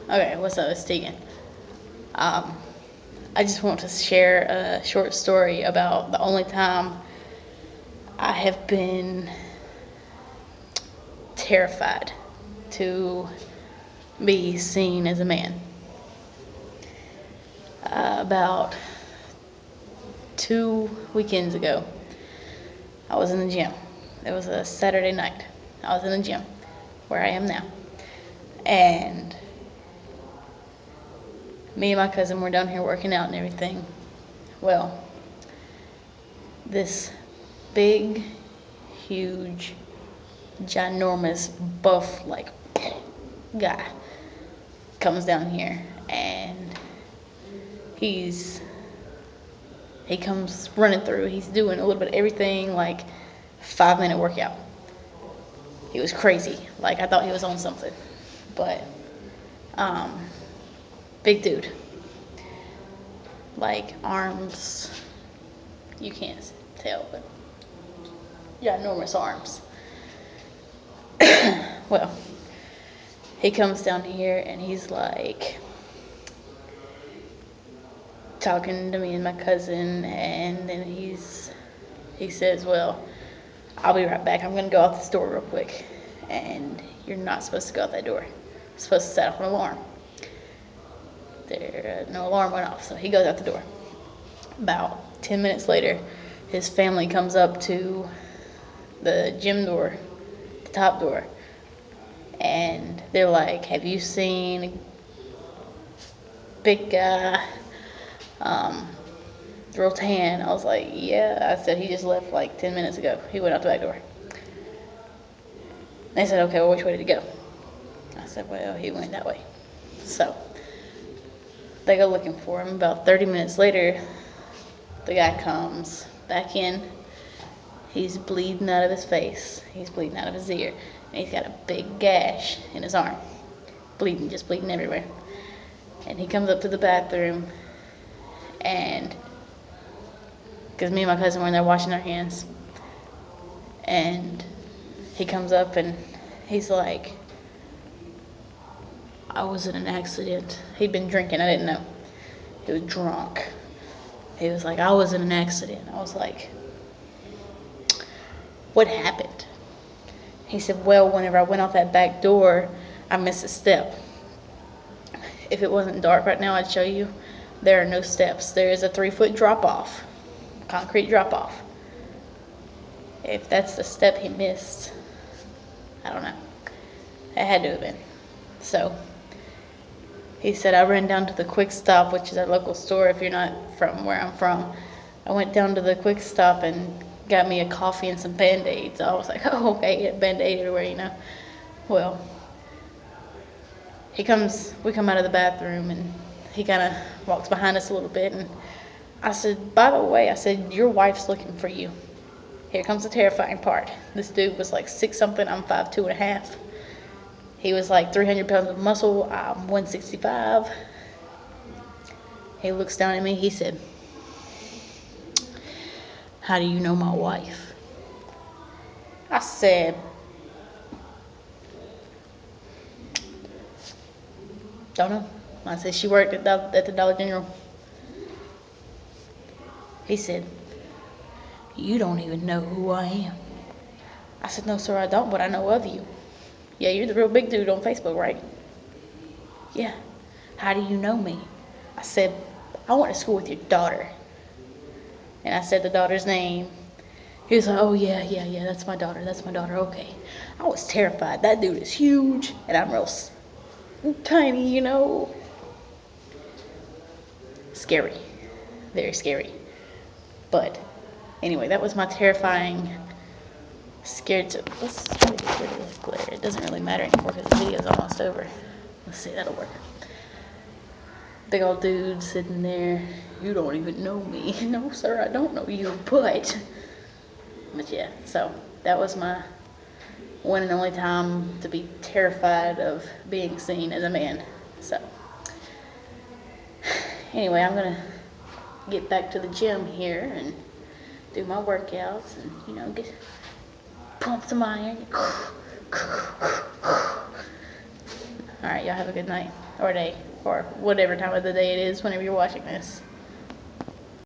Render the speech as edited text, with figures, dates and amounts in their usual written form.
Okay, what's up? It's Tegan. Um, I just want to share a short story about the only time I have been terrified to be seen as a man. About 2 weekends ago, I was in the gym. It was a Saturday night. I was in the gym where I am now. And me and my cousin were down here working out and everything. Well, this big, huge, ginormous, buff, like, guy comes down here and he's he comes running through. He's doing a little bit of everything, like 5 minute workout. He was crazy. Like, I thought he was on something. But um big dude. Like, arms, you can't tell, but ginormous arms. Well, he comes down here and he's like talking to me and my cousin, and then he says, well, I'll be right back. I'm going to go out this door real quick. And you're not supposed to go out that door. You're supposed to set off an alarm. No alarm went off, so he goes out the door. About 10 minutes later, his family comes up to the gym door, the top door, and they're like, have you seen a big guy, real tan? I was like, yeah. I said, he just left like 10 minutes ago. He went out the back door. They said, okay, well, which way did he go? I said, well, he went that way. So they go looking for him. About 30 minutes later, the guy comes back in. He's bleeding out of his face. He's bleeding out of his ear. And he's got a big gash in his arm. Bleeding, just bleeding everywhere. And he comes up to the bathroom, and because me and my cousin were in there washing our hands, and he comes up and he's like, I was in an accident. He'd been drinking, I didn't know. He was drunk. He was like, I was in an accident. I was like, what happened? He said, well, whenever I went out that back door, I missed a step. If it wasn't dark right now, I'd show you. There are no steps. There is a 3-foot drop off, concrete drop off. If that's the step he missed, I don't know. It had to have been. So he said, I ran down to the Quick Stop, which is our local store if you're not from where I'm from. I went down to the Quick Stop and got me a coffee and some Band-Aids. I was like, oh, okay, Band-Aid everywhere, you know. Well, we come out of the bathroom, and he kind of walks behind us a little bit, and I said, by the way, I said, your wife's looking for you. Here comes the terrifying part. This dude was like 6 something, I'm 5'2.5". He was like 300 pounds of muscle, I'm 165. He looks down at me, he said, how do you know my wife? I said, don't know. I said, she worked at the Dollar General. He said, you don't even know who I am. I said, no, sir, I don't, but I know of you. Yeah, you're the real big dude on Facebook, right? Yeah. How do you know me? I said, I went to school with your daughter. And I said the daughter's name. He was like, oh, yeah, that's my daughter, okay. I was terrified. That dude is huge, and I'm real tiny, you know. Scary. Very scary. But anyway, that was my terrifying, scared to, let's try to get rid of this glare. It doesn't really matter anymore because the video's almost over. Let's see, that'll work. Big old dude sitting there. You don't even know me. No, sir, I don't know you, but yeah, so that was my one and only time to be terrified of being seen as a man. So anyway, I'm gonna get back to the gym here and do my workouts and, you know, get pump some iron. All right, y'all have a good night or day or whatever time of the day it is whenever you're watching this.